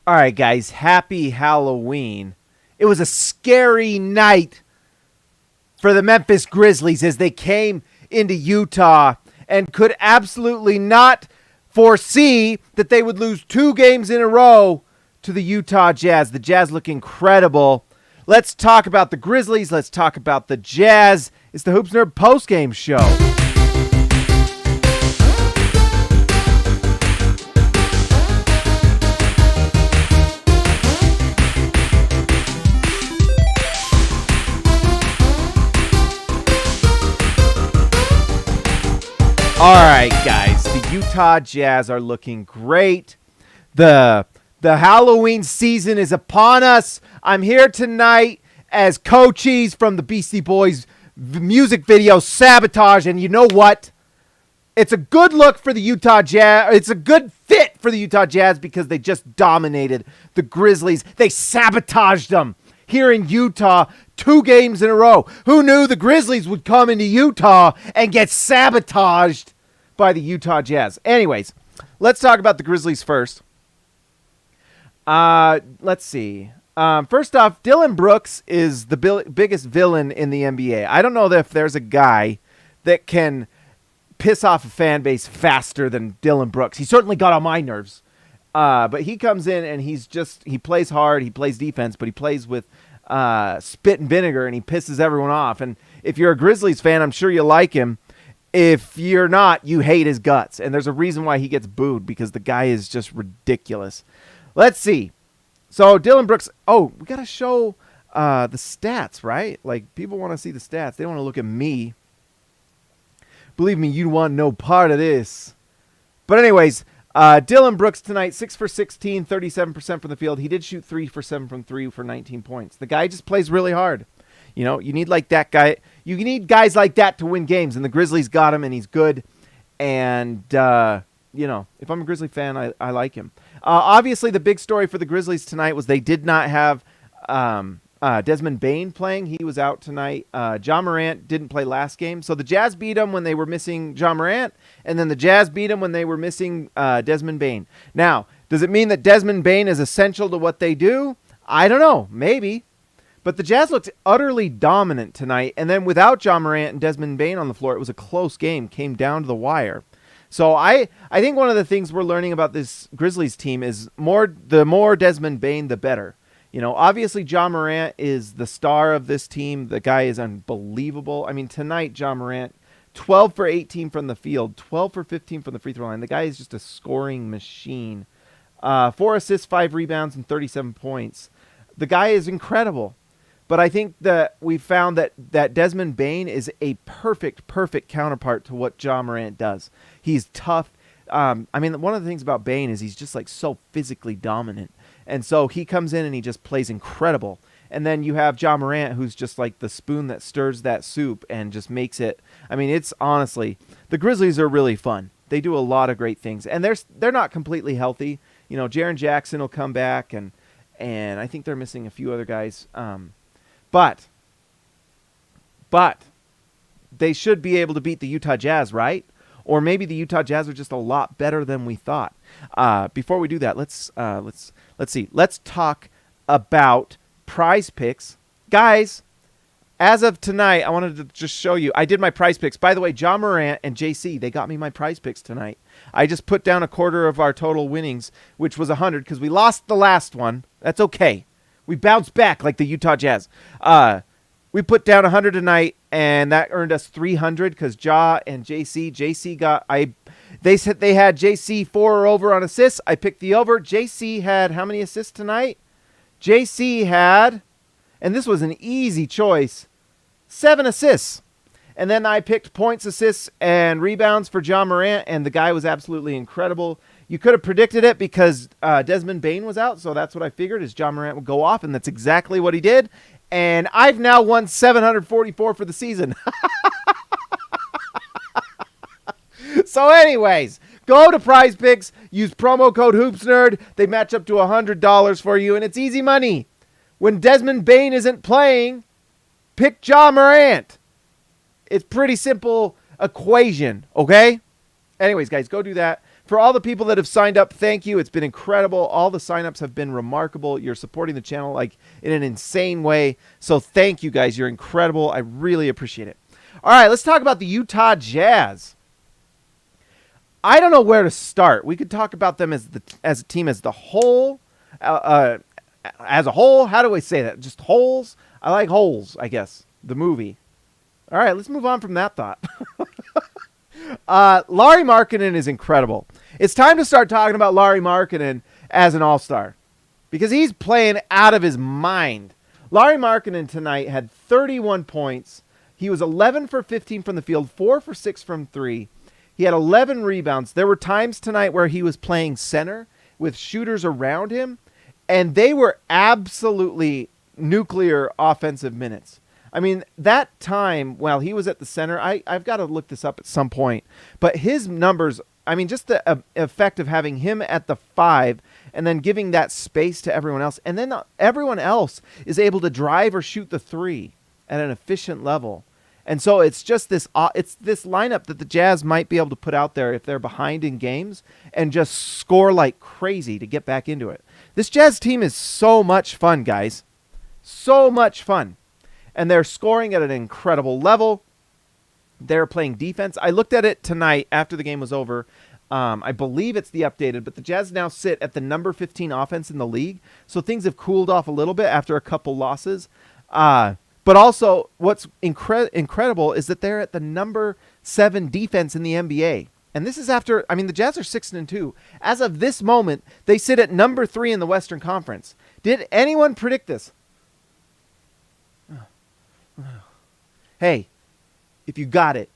All right, guys, happy Halloween. It was a scary night for the Memphis Grizzlies as they came into Utah and could absolutely not foresee that they would lose 2 games in a row to the Utah Jazz. The Jazz look incredible. Let's talk about the Grizzlies. Let's talk about the Jazz. It's the Hoops Nerd postgame show. All right, guys, the Utah Jazz are looking great. The Halloween season is upon us. I'm here tonight as Coaches from the Beastie Boys music video Sabotage, and you know what? It's a good look for the Utah Jazz. It's a good fit for the Utah Jazz because they just dominated the Grizzlies. They sabotaged them here in Utah 2 games in a row. Who knew the Grizzlies would come into Utah and get sabotaged by the Utah Jazz? Anyways, let's talk about the Grizzlies first. Let's see. First off, Dillon Brooks is the biggest villain in the NBA. I don't know if there's a guy that can piss off a fan base faster than Dillon Brooks. He certainly got on my nerves. But he comes in and he plays hard, he plays defense, but he plays with spit and vinegar, and he pisses everyone off. And if you're a Grizzlies fan, I'm sure you like him. If you're not, you hate his guts. And there's a reason why he gets booed, because the guy is just ridiculous. Let's see. So Dillon Brooks, we got to show the stats, right? Like, people want to see the stats. They want to look at me. Believe me, you want no part of this. But anyways, Dillon Brooks tonight, 6 for 16, 37% from the field. He did shoot 3 for 7 from 3 for 19 points. The guy just plays really hard. You know, you need like that guy. You need guys like that to win games, and the Grizzlies got him, and he's good. And, if I'm a Grizzly fan, I like him. Obviously, the big story for the Grizzlies tonight was they did not have Desmond Bane playing. He was out tonight. Ja Morant didn't play last game. So the Jazz beat him when they were missing Ja Morant, and then the Jazz beat him when they were missing Desmond Bane. Now, does it mean that Desmond Bane is essential to what they do? I don't know. Maybe. But the Jazz looked utterly dominant tonight, and then without Ja Morant and Desmond Bane on the floor, it was a close game, came down to the wire. So I think one of the things we're learning about this Grizzlies team is the more Desmond Bane, the better. You know, obviously Ja Morant is the star of this team. The guy is unbelievable. I mean, tonight, Ja Morant, 12 for 18 from the field, 12 for 15 from the free throw line. The guy is just a scoring machine. 4 assists, 5 rebounds, and 37 points. The guy is incredible. But I think that we found that Desmond Bane is a perfect counterpart to what Ja Morant does. He's tough. One of the things about Bane is he's just like so physically dominant. And so he comes in and he just plays incredible. And then you have Ja Morant, who's just like the spoon that stirs that soup and just makes it. I mean, it's honestly, the Grizzlies are really fun. They do a lot of great things. And they're not completely healthy. You know, Jaren Jackson will come back, and I think they're missing a few other guys. But they should be able to beat the Utah Jazz, right? Or maybe the Utah Jazz are just a lot better than we thought. Before we do that, let's see. Let's talk about Prize Picks, guys. As of tonight, I wanted to just show you. I did my Prize Picks. By the way, Ja Morant and JC, they got me my Prize Picks tonight. I just put down a quarter of our total winnings, which was 100 because we lost the last one. That's okay. We bounced back like the Utah Jazz. We put down 100 tonight, and that earned us 300 because Ja and JC got they said they had JC 4 or over on assists. I picked the over. JC had how many assists tonight? JC had, and this was an easy choice, 7 assists. And then I picked points, assists, and rebounds for Ja Morant, and the guy was absolutely incredible. You could have predicted it because Desmond Bane was out, so that's what I figured is Ja Morant would go off, and that's exactly what he did. And I've now won 744 for the season. So anyways, go to Prize Picks, use promo code HoopsNerd. They match up to $100 for you, and it's easy money. When Desmond Bane isn't playing, pick Ja Morant. It's pretty simple equation, okay? Anyways, guys, go do that. For all the people that have signed up, thank you. It's been incredible. All the signups have been remarkable. You're supporting the channel like in an insane way. So thank you guys. You're incredible. I really appreciate it. All right, let's talk about the Utah Jazz. I don't know where to start. We could talk about them as a team as the whole. As a whole, how do I say that? Just holes? I like holes, I guess. The movie. All right, let's move on from that thought. Lauri Markkanen is incredible. It's time to start talking about Lauri Markkanen as an all-star because he's playing out of his mind. Lauri Markkanen tonight had 31 points. He was 11 for 15 from the field, 4 for 6 from 3. He had 11 rebounds. There were times tonight where he was playing center with shooters around him, and they were absolutely nuclear offensive minutes. I mean, that time while he was at the center, I've got to look this up at some point, but his numbers, I mean, just the effect of having him at the 5 and then giving that space to everyone else, and then everyone else is able to drive or shoot the 3 at an efficient level. And so it's just this lineup that the Jazz might be able to put out there if they're behind in games and just score like crazy to get back into it. This Jazz team is so much fun, guys. So much fun. And they're scoring at an incredible level. They're playing defense. I looked at it tonight after the game was over. I believe it's the updated, but the Jazz now sit at the number 15 offense in the league. So things have cooled off a little bit after a couple losses. But also what's incredible is that they're at the number 7 defense in the NBA. And this is after, I mean, the Jazz are 6-2. As of this moment, they sit at number 3 in the Western Conference. Did anyone predict this? Hey, if you got it,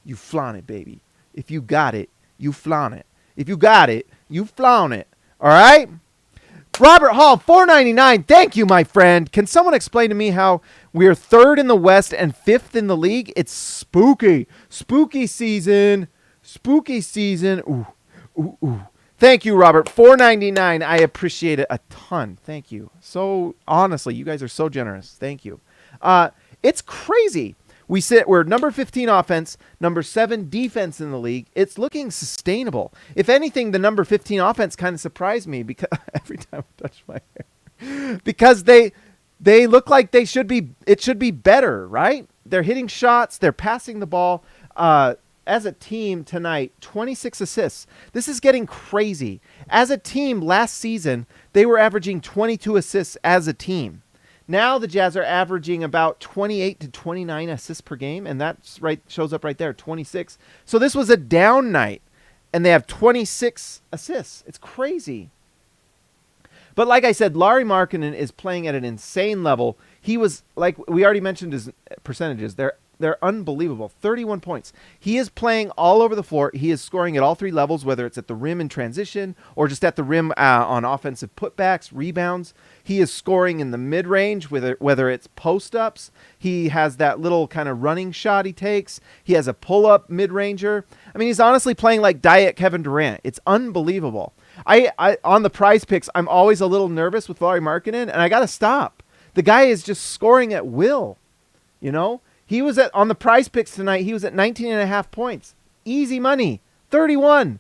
you flaunt it, baby. If you got it, you flaunt it. If you got it, you flaunt it. All right? Robert Hall, $4.99. Thank you, my friend. Can someone explain to me how we're 3rd in the West and 5th in the league? It's spooky. Spooky season. Spooky season. Ooh, ooh, ooh. Thank you, Robert. $4.99. I appreciate it a ton. Thank you. So, honestly, you guys are so generous. Thank you. It's crazy. We're number 15 offense, number 7 defense in the league. It's looking sustainable. If anything, the number 15 offense kind of surprised me because every time I touch my hair, because they look like it should be better, right? They're hitting shots. They're passing the ball. As a team tonight, 26 assists. This is getting crazy. As a team last season, they were averaging 22 assists as a team. Now the Jazz are averaging about 28 to 29 assists per game, and that's right, shows up right there, 26. So this was a down night, and they have 26 assists. It's crazy. But like I said, Lauri Markkanen is playing at an insane level. He was, like we already mentioned his percentages, they're unbelievable. 31 points. He is playing all over the floor. He is scoring at all 3 levels, whether it's at the rim in transition or just at the rim on offensive putbacks, rebounds. He is scoring in the mid-range, whether it's post-ups. He has that little kind of running shot he takes. He has a pull-up mid-ranger. I mean, he's honestly playing like Diet Kevin Durant. It's unbelievable. I on the prize picks, I'm always a little nervous with Lauri Markkanen, and I got to stop. The guy is just scoring at will, you know? He was on the prize picks tonight. He was at 19.5 points. Easy money. 31.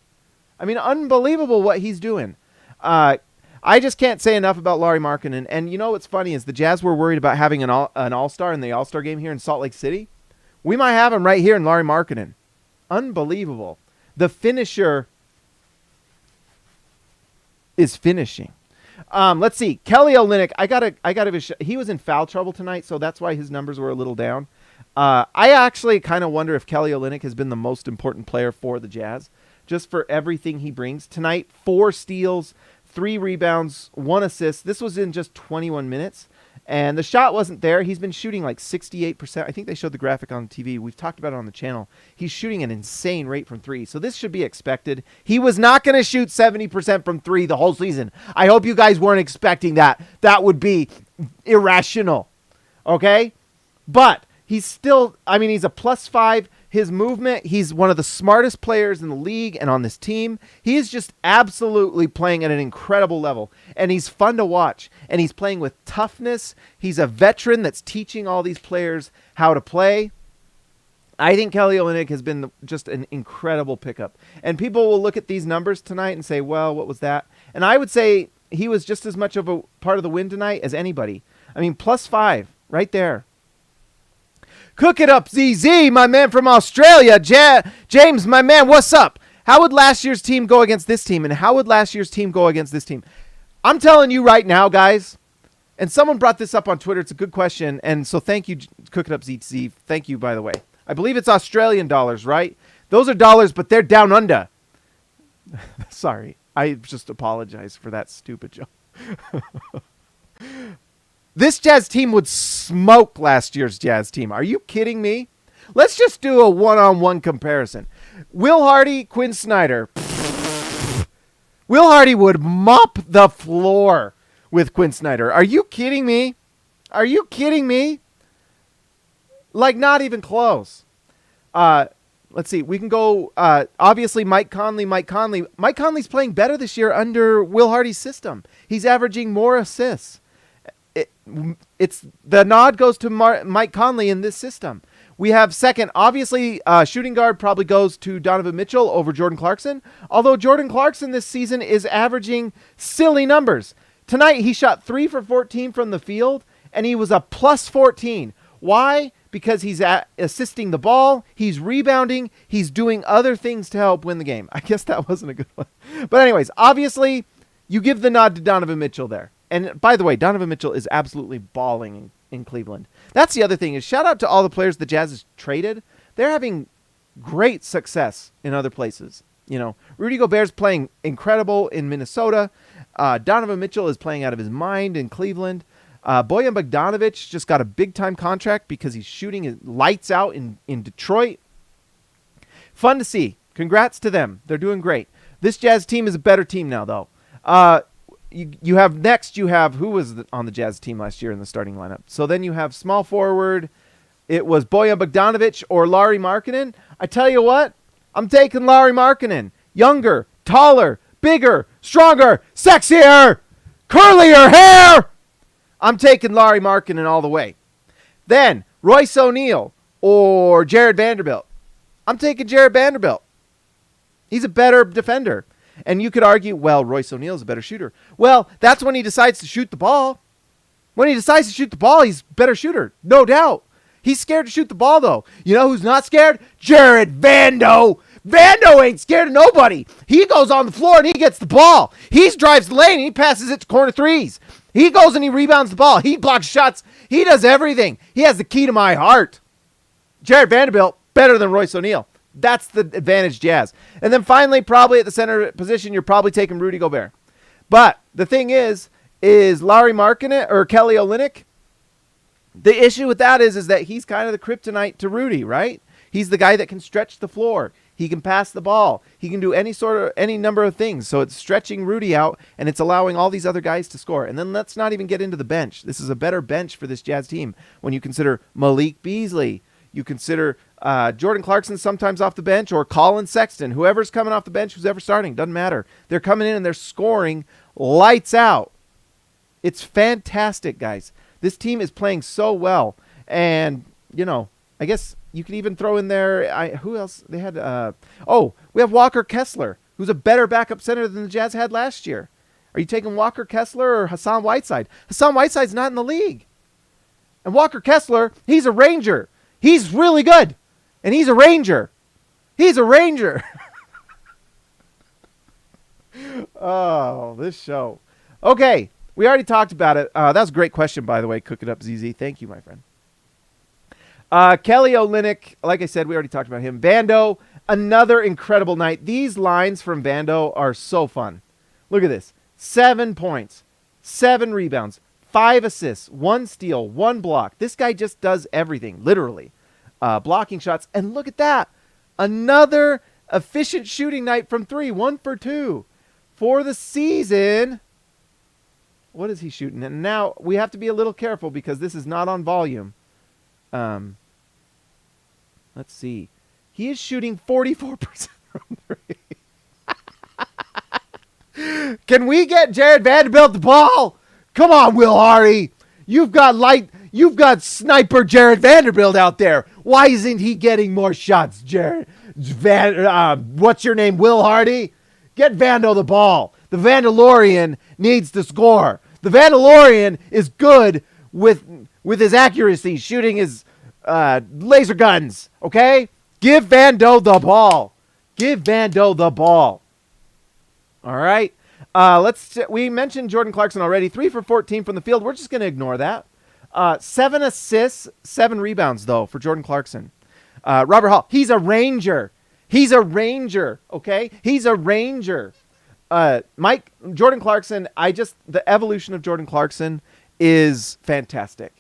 I mean, unbelievable what he's doing. I just can't say enough about Lauri Markkanen. And you know what's funny is the Jazz were worried about having an all-star in the all-star game here in Salt Lake City. We might have him right here in Lauri Markkanen. Unbelievable. The finisher is finishing. Let's see. Kelly Olynyk. He was in foul trouble tonight, so that's why his numbers were a little down. I actually kind of wonder if Kelly Olynyk has been the most important player for the Jazz, just for everything he brings. Tonight, 4 steals, 3 rebounds, 1 assist. This was in just 21 minutes, and the shot wasn't there. He's been shooting like 68%. I think they showed the graphic on TV. We've talked about it on the channel. He's shooting an insane rate from 3, so this should be expected. He was not going to shoot 70% from 3 the whole season. I hope you guys weren't expecting that. That would be irrational, okay? But he's still, I mean, he's a +5. His movement, he's one of the smartest players in the league and on this team. He is just absolutely playing at an incredible level. And he's fun to watch. And he's playing with toughness. He's a veteran that's teaching all these players how to play. I think Kelly Olynyk has been just an incredible pickup. And people will look at these numbers tonight and say, well, what was that? And I would say he was just as much of a part of the win tonight as anybody. I mean, +5 right there. Cook it up, ZZ, my man from Australia. James, my man, what's up? How would last year's team go against this team? And how would last year's team go against this team? I'm telling you right now, guys, and someone brought this up on Twitter. It's a good question. And so thank you, Cook It Up, ZZ. Thank you, by the way. I believe it's Australian dollars, right? Those are dollars, but they're down under. Sorry. I just apologize for that stupid joke. This Jazz team would smoke last year's Jazz team. Are you kidding me? Let's just do a one-on-one comparison. Will Hardy, Quinn Snyder. Will Hardy would mop the floor with Quinn Snyder. Are you kidding me? Are you kidding me? Like, not even close. Let's see. We can go, obviously, Mike Conley. Mike Conley's playing better this year under Will Hardy's system. He's averaging more assists. It's the nod goes to Mike Conley in this system. We have second, obviously, shooting guard probably goes to Donovan Mitchell over Jordan Clarkson. Although Jordan Clarkson this season is averaging silly numbers. Tonight, he shot 3 for 14 from the field, and he was a +14. Why? Because he's assisting the ball, he's rebounding, he's doing other things to help win the game. I guess that wasn't a good one. But anyways, obviously, you give the nod to Donovan Mitchell there. And by the way, Donovan Mitchell is absolutely balling in Cleveland. That's the other thing is shout out to all the players the Jazz has traded. They're having great success in other places. You know, Rudy Gobert's playing incredible in Minnesota. Donovan Mitchell is playing out of his mind in Cleveland. Bojan Bogdanovic just got a big-time contract because he's shooting his lights out in Detroit. Fun to see. Congrats to them. They're doing great. This Jazz team is a better team now, though. You have who was on the Jazz team last year in the starting lineup? So then you have small forward. It was Bojan Bogdanovic or Lauri Markkanen. I tell you what, I'm taking Lauri Markkanen. Younger, taller, bigger, stronger, sexier, curlier hair. I'm taking Lauri Markkanen all the way. Then Royce O'Neal or Jared Vanderbilt. I'm taking Jared Vanderbilt. He's a better defender. And you could argue, well, Royce O'Neal is a better shooter. Well, that's when he decides to shoot the ball. When he decides to shoot the ball, he's a better shooter. No doubt. He's scared to shoot the ball, though. You know who's not scared? Jared Vando. Vando ain't scared of nobody. He goes on the floor and he gets the ball. He drives the lane and he passes it to corner threes. He goes and he rebounds the ball. He blocks shots. He does everything. He has the key to my heart. Jared Vanderbilt, better than Royce O'Neal. That's the advantage Jazz. And then finally, probably at the center position, you're probably taking Rudy Gobert. But the thing is Lauri Markkanen or Kelly Olynyk, the issue with that is that he's kind of the kryptonite to Rudy, right? He's the guy that can stretch the floor. He can pass the ball. He can do any number of things. So it's stretching Rudy out, and it's allowing all these other guys to score. And then let's not even get into the bench. This is a better bench for this Jazz team when you consider Malik Beasley. You consider Jordan Clarkson sometimes off the bench, or Colin Sexton. Whoever's coming off the bench, who's ever starting, doesn't matter. They're coming in and they're scoring lights out. It's fantastic, guys. This team is playing so well. And, you know, I guess you could even throw in there, who else? They had, we have Walker Kessler, who's a better backup center than the Jazz had last year. Are you taking Walker Kessler or Hassan Whiteside? Hassan Whiteside's not in the league. And Walker Kessler, he's a Ranger. He's really good. And he's a Ranger. He's a Ranger. Oh, this show. Okay, we already talked about it. That was a great question, by the way. Cook it up, ZZ. Thank you, my friend. Kelly Olynyk, like I said, we already talked about him. Vando, another incredible night. These lines from Vando are so fun. Look at this. 7 points, 7 rebounds, 5 assists, 1 steal, 1 block. This guy just does everything, literally. Blocking shots. And look at that. Another efficient shooting night from 3. 1 for 2. For the season, what is he shooting? And now we have to be a little careful because this is not on volume. Let's see. He is shooting 44% from 3. Can we get Jared Vanderbilt the ball? Come on, Will Hardy. You've got sniper Jared Vanderbilt out there. Why isn't he getting more shots, Jared? What's your name, Will Hardy? Get Vando the ball. The Vandalorian needs to score. The Vandalorian is good with his accuracy, shooting his laser guns, okay? Give Vando the ball. Give Vando the ball. All right. We mentioned Jordan Clarkson already. 3 for 14 from the field. We're just going to ignore that. 7 assists, 7 rebounds, though, for Jordan Clarkson. Robert Hall, he's a Ranger. He's a Ranger, okay? He's a Ranger. Jordan Clarkson, the evolution of Jordan Clarkson is fantastic.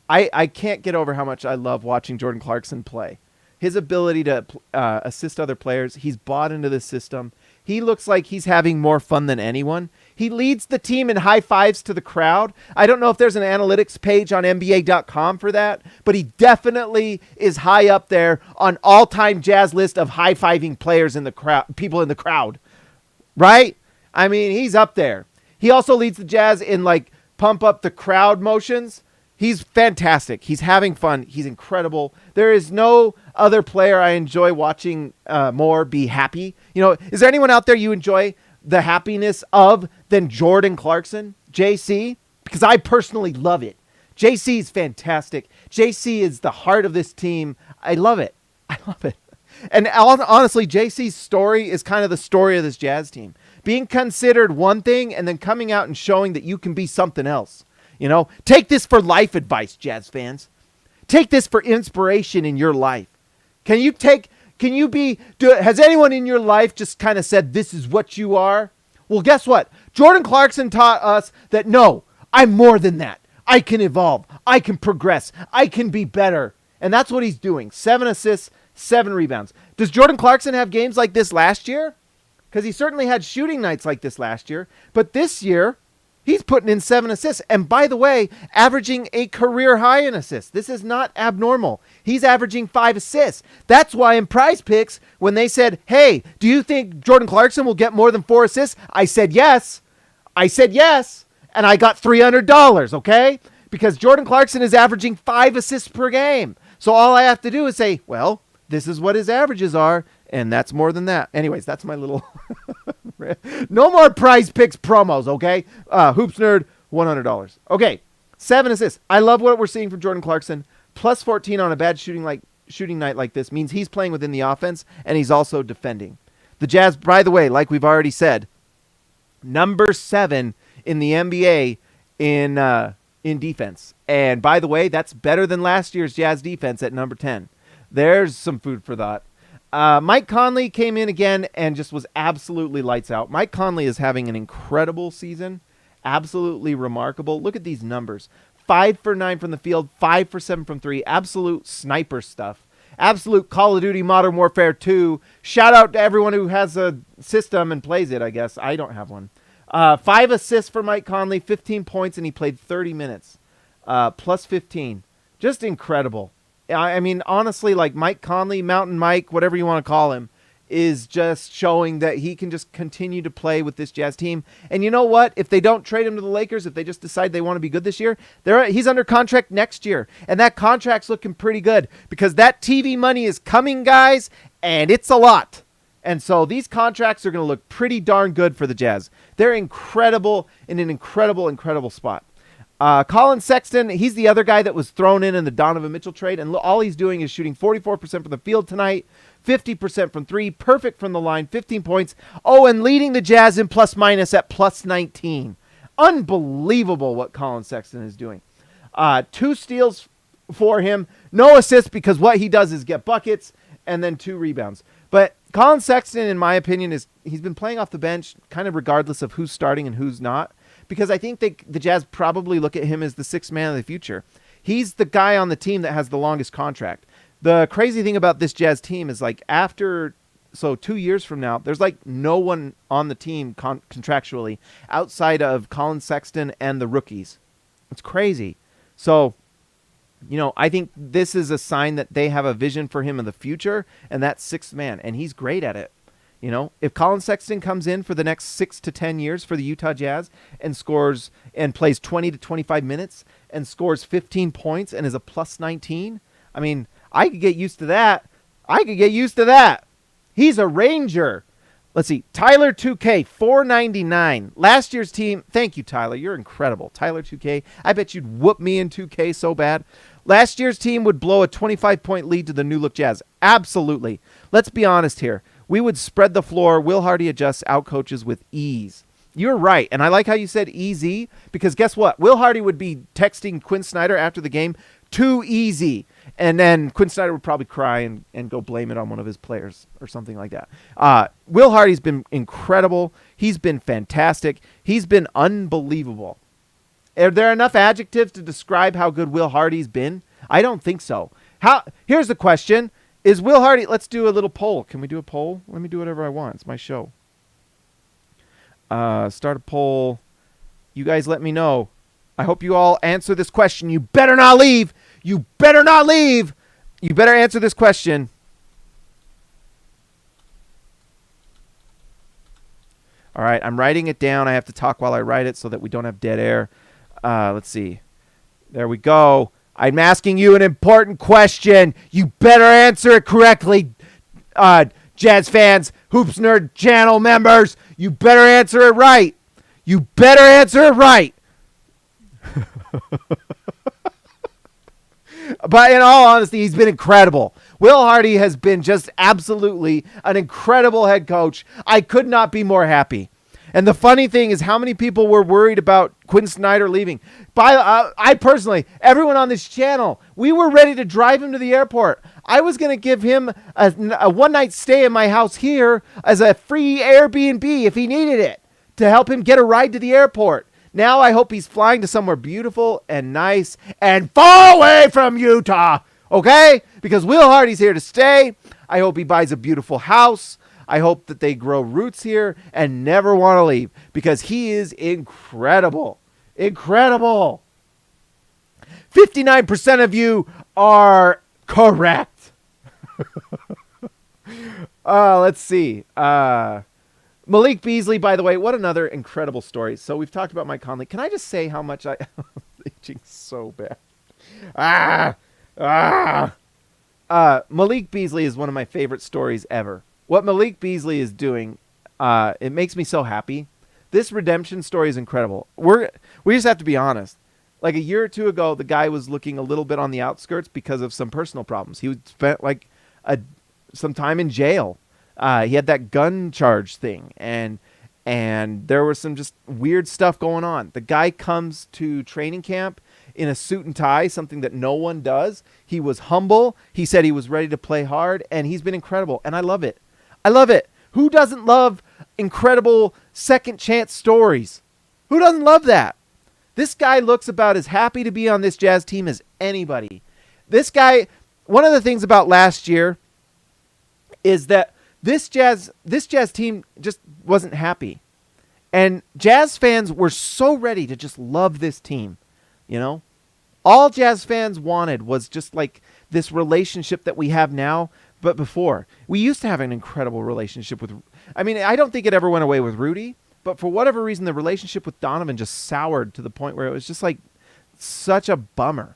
I can't get over how much I love watching Jordan Clarkson play. His ability to assist other players, he's bought into this system. He looks like he's having more fun than anyone. He leads the team in high fives to the crowd. I don't know if there's an analytics page on NBA.com for that, but he definitely is high up there on all-time Jazz list of high-fiving players in the crowd, people in the crowd. Right? I mean, he's up there. He also leads the Jazz in like pump up the crowd motions. He's fantastic. He's having fun. He's incredible. There is no other player I enjoy watching more be happy. You know, is there anyone out there you enjoy the happiness of than Jordan Clarkson, JC? Because I personally love it. JC is fantastic. JC is the heart of this team. I love it. I love it. And honestly, JC's story is kind of the story of this Jazz team. Being considered one thing and then coming out and showing that you can be something else. You know, take this for life advice, Jazz fans. Take this for inspiration in your life. Has anyone in your life just kind of said, this is what you are? Well, guess what? Jordan Clarkson taught us that, no, I'm more than that. I can evolve. I can progress. I can be better. And that's what he's doing. 7 assists, 7 rebounds. Does Jordan Clarkson have games like this last year? Because he certainly had shooting nights like this last year. But this year, he's putting in 7 assists. And by the way, averaging a career high in assists. This is not abnormal. He's averaging 5 assists. That's why in Prize Picks, when they said, hey, do you think Jordan Clarkson will get more than 4 assists? I said yes. And I got $300, okay? Because Jordan Clarkson is averaging 5 assists per game. So all I have to do is say, well, this is what his averages are, and that's more than that. Anyways, that's my little... No more Prize Picks promos, okay? Hoops Nerd, $100. Okay, 7 assists. I love what we're seeing from Jordan Clarkson. Plus 14 on a bad shooting night like this means he's playing within the offense, and he's also defending. The Jazz, by the way, like we've already said, number 7 in the NBA in defense. And by the way, that's better than last year's Jazz defense at number 10. There's some food for thought. Mike Conley came in again and just was absolutely lights out. Mike Conley is having an incredible season. Absolutely remarkable. Look at these numbers. 5 for 9 from the field, 5 for 7 from 3. Absolute sniper stuff. Absolute Call of Duty Modern Warfare 2. Shout out to everyone who has a system and plays it, I guess. I don't have one. 5 assists for Mike Conley, 15 points, and he played 30 minutes. Plus 15. Just incredible. I mean, honestly, like Mike Conley, Mountain Mike, whatever you want to call him, is just showing that he can just continue to play with this Jazz team. And you know what? If they don't trade him to the Lakers, if they just decide they want to be good this year, he's under contract next year. And that contract's looking pretty good because that TV money is coming, guys, and it's a lot. And so these contracts are going to look pretty darn good for the Jazz. They're incredible in an incredible spot. Colin Sexton, he's the other guy that was thrown in the Donovan Mitchell trade, and all he's doing is shooting 44% from the field tonight, 50% from 3, perfect from the line, 15 points. Oh, and leading the Jazz in plus-minus at plus 19. Unbelievable what Colin Sexton is doing. 2 steals for him, no assists because what he does is get buckets, and then 2 rebounds. But Colin Sexton, in my opinion, he's been playing off the bench kind of regardless of who's starting and who's not. Because I think the Jazz probably look at him as the 6th man of the future. He's the guy on the team that has the longest contract. The crazy thing about this Jazz team is like 2 years from now, there's like no one on the team contractually outside of Colin Sexton and the rookies. It's crazy. So, you know, I think this is a sign that they have a vision for him in the future, and that's 6th man, and he's great at it. You know, if Colin Sexton comes in for the next 6 to 10 years for the Utah Jazz and scores and plays 20 to 25 minutes and scores 15 points and is a plus 19, I mean, I could get used to that. I could get used to that. He's a Ranger. Let's see. Tyler 2K, 499. Last year's team. Thank you, Tyler. You're incredible. Tyler 2K. I bet you'd whoop me in 2K so bad. Last year's team would blow a 25-point lead to the New Look Jazz. Absolutely. Let's be honest here. We would spread the floor. Will Hardy adjusts outcoaches with ease. You're right. And I like how you said easy, because guess what? Will Hardy would be texting Quinn Snyder after the game, too easy. And then Quinn Snyder would probably cry and go blame it on one of his players or something like that. Will Hardy's been incredible. He's been fantastic. He's been unbelievable. Are there enough adjectives to describe how good Will Hardy's been? I don't think so. Here's the question. Is Will Hardy... Let's do a little poll. Can we do a poll? Let me do whatever I want. It's my show. Start a poll. You guys let me know. I hope you all answer this question. You better not leave. You better not leave. You better answer this question. All right, I'm writing it down. I have to talk while I write it so that we don't have dead air. Let's see. There we go. I'm asking you an important question. You better answer it correctly, Jazz fans, Hoops Nerd channel members. You better answer it right. You better answer it right. But in all honesty, he's been incredible. Will Hardy has been just absolutely an incredible head coach. I could not be more happy. And the funny thing is how many people were worried about Quinn Snyder leaving. I personally, everyone on this channel, we were ready to drive him to the airport. I was going to give him a one-night stay in my house here as a free Airbnb if he needed it to help him get a ride to the airport. Now I hope he's flying to somewhere beautiful and nice and far away from Utah, okay? Because Will Hardy's here to stay. I hope he buys a beautiful house. I hope that they grow roots here and never want to leave because he is incredible. Incredible. 59% of you are correct. Let's see. Malik Beasley, by the way, what another incredible story. So we've talked about Mike Conley. Can I just say how much I'm itching so bad? Malik Beasley is one of my favorite stories ever. What Malik Beasley is doing, it makes me so happy. This redemption story is incredible. We just have to be honest. Like a year or two ago, the guy was looking a little bit on the outskirts because of some personal problems. He spent like some time in jail. He had that gun charge thing, and there was some just weird stuff going on. The guy comes to training camp in a suit and tie, something that no one does. He was humble. He said he was ready to play hard, and he's been incredible, and I love it. I love it. Who doesn't love incredible second chance stories? Who doesn't love that? This guy looks about as happy to be on this Jazz team as anybody. This guy, one of the things about last year is that this Jazz team just wasn't happy. And Jazz fans were so ready to just love this team, you know? All Jazz fans wanted was just like this relationship that we have now, but before. We used to have an incredible relationship with, I mean, I don't think it ever went away with Rudy, but for whatever reason, the relationship with Donovan just soured to the point where it was just like such a bummer.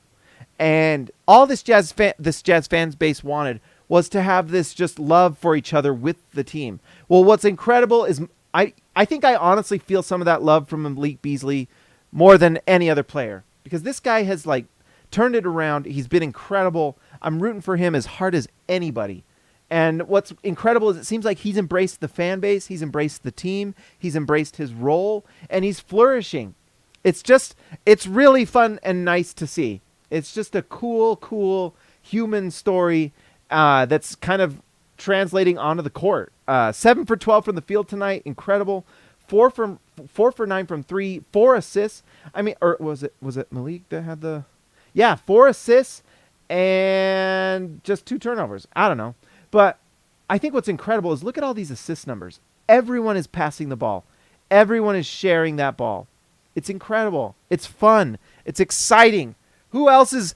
And all this Jazz fans base wanted was to have this just love for each other with the team. Well, what's incredible is I think I honestly feel some of that love from Malik Beasley more than any other player, because this guy has like turned it around. He's been incredible. I'm rooting for him as hard as anybody. And what's incredible is it seems like he's embraced the fan base. He's embraced the team. He's embraced his role, and he's flourishing. It's really fun and nice to see. It's just a cool human story that's kind of translating onto the court. 7 for 12 from the field tonight. Incredible. 4 for 9 from 3. 4 assists. I mean, or was it Malik that had the... Yeah, 4 assists and just 2 turnovers. I don't know. But I think what's incredible is look at all these assist numbers. Everyone is passing the ball. Everyone is sharing that ball. It's incredible. It's fun. It's exciting. Who else is...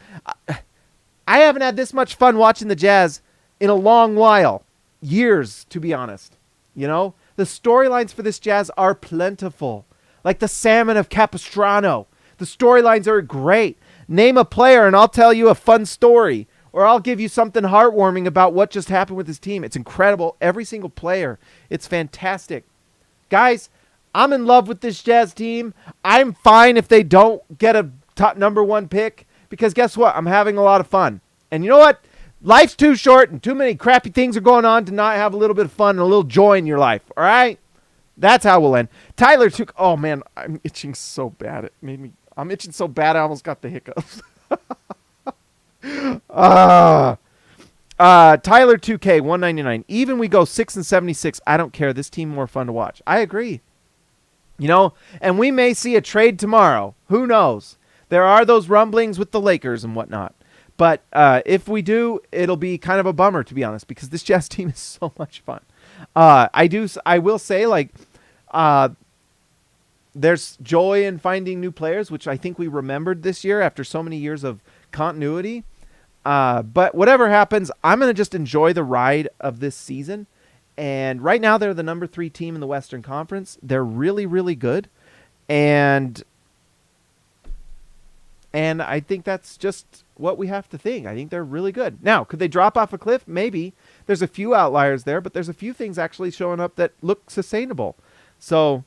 I haven't had this much fun watching the Jazz in a long while. Years, to be honest. You know? The storylines for this Jazz are plentiful. Like the Salmon of Capistrano. The storylines are great. Name a player and I'll tell you a fun story. or I'll give you something heartwarming about what just happened with this team. It's incredible. Every single player. It's fantastic. Guys, I'm in love with this Jazz team. I'm fine if they don't get a top number 1 pick, because guess what? I'm having a lot of fun. And you know what? Life's too short and too many crappy things are going on to not have a little bit of fun and a little joy in your life. All right? That's how we'll end. Tyler took... Oh, man. I'm itching so bad. It made me... I'm itching so bad I almost got the hiccups. Tyler 2K 199. Even we go 6-76, I don't care. This team more fun to watch. I agree. You know, and we may see a trade tomorrow. Who knows? There are those rumblings with the Lakers and whatnot. But if we do, it'll be kind of a bummer, to be honest, because this Jazz team is so much fun. I will say, like, there's joy in finding new players, which I think we remembered this year after so many years of continuity. But whatever happens, I'm going to just enjoy the ride of this season. And right now they're the number 3 team in the Western Conference. They're really, really good. And I think that's just what we have to think. I think they're really good. Now, could they drop off a cliff? Maybe. There's a few outliers there, but there's a few things actually showing up that look sustainable. So,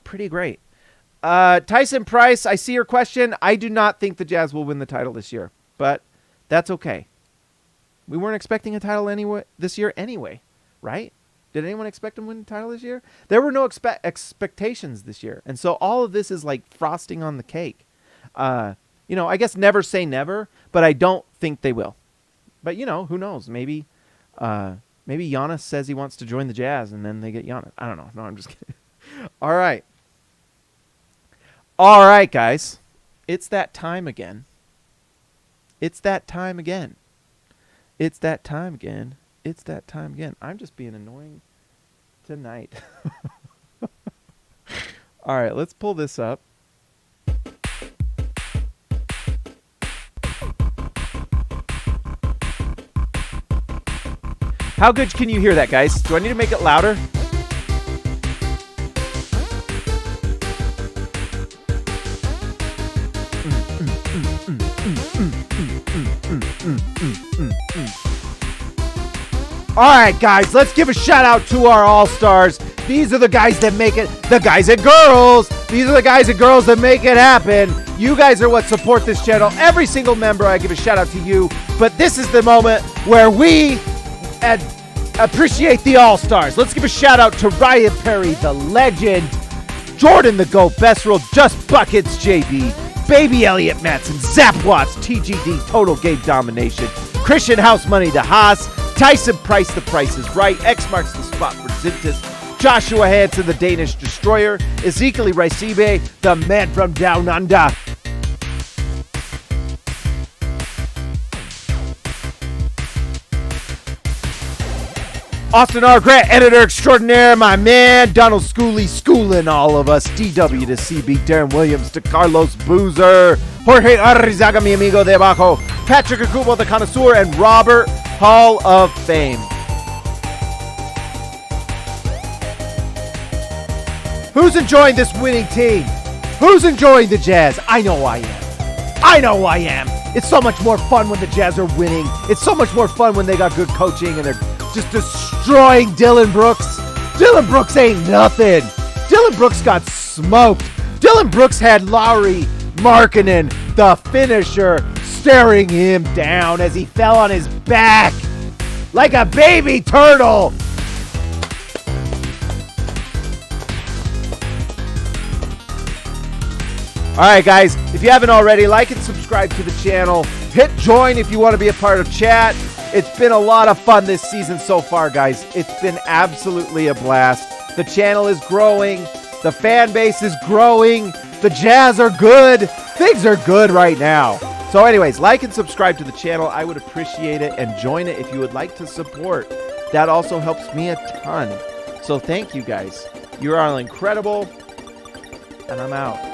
pretty great. Tyson Price, I see your question. I do not think the Jazz will win the title this year, but that's okay. We weren't expecting a title this year anyway, right? Did anyone expect them to win the title this year? There were no expectations this year, and so all of this is like frosting on the cake. You know, I guess never say never, but I don't think they will. But, you know, who knows? Maybe Giannis says he wants to join the Jazz, and then they get Giannis. I don't know. No, I'm just kidding. All right. All right, guys. It's that time again. It's that time again. It's that time again. It's that time again. I'm just being annoying tonight. All right, let's pull this up. How good can you hear that, guys? Do I need to make it louder? All right, guys, let's give a shout out to our all-stars. These are the guys that make it, the guys and girls. These are the guys and girls that make it happen. You guys are what support this channel. Every single member, I give a shout out to you. But this is the moment where we appreciate the all-stars. Let's give a shout out to Ryan Perry, the legend, Jordan the GOAT, Best Rule, Just Buckets, JB, Baby Elliott Matson, Zap Watts, TGD, Total Game Domination, Christian House Money, the Haas, Tyson Price, The Price is Right, X marks the spot for Zintis, Joshua Hansen, the Danish Destroyer, Ezekiel Raisibe, the man from Down Under. Austin R. Grant, editor extraordinaire, my man. Donald Schooley schooling all of us. DW to CB, Darren Williams to Carlos Boozer. Jorge Arrizaga, mi amigo de abajo. Patrick Akubo, the connoisseur, and Robert, Hall of Fame. Who's enjoying this winning team? Who's enjoying the Jazz? I know I am. I know I am. It's so much more fun when the Jazz are winning. It's so much more fun when they got good coaching and they're just destroying Dillon Brooks. Dillon Brooks ain't nothing. Dillon Brooks got smoked. Dillon Brooks had Lauri Markkanen, the finisher, staring him down as he fell on his back like a baby turtle. All right, guys, if you haven't already, like and subscribe to the channel. Hit join if you want to be a part of chat. It's been a lot of fun this season so far, guys. It's been absolutely a blast. The channel is growing. The fan base is growing. The Jazz are good. Things are good right now. So anyways, like and subscribe to the channel. I would appreciate it. And join it if you would like to support. That also helps me a ton. So thank you, guys. You are all incredible. And I'm out.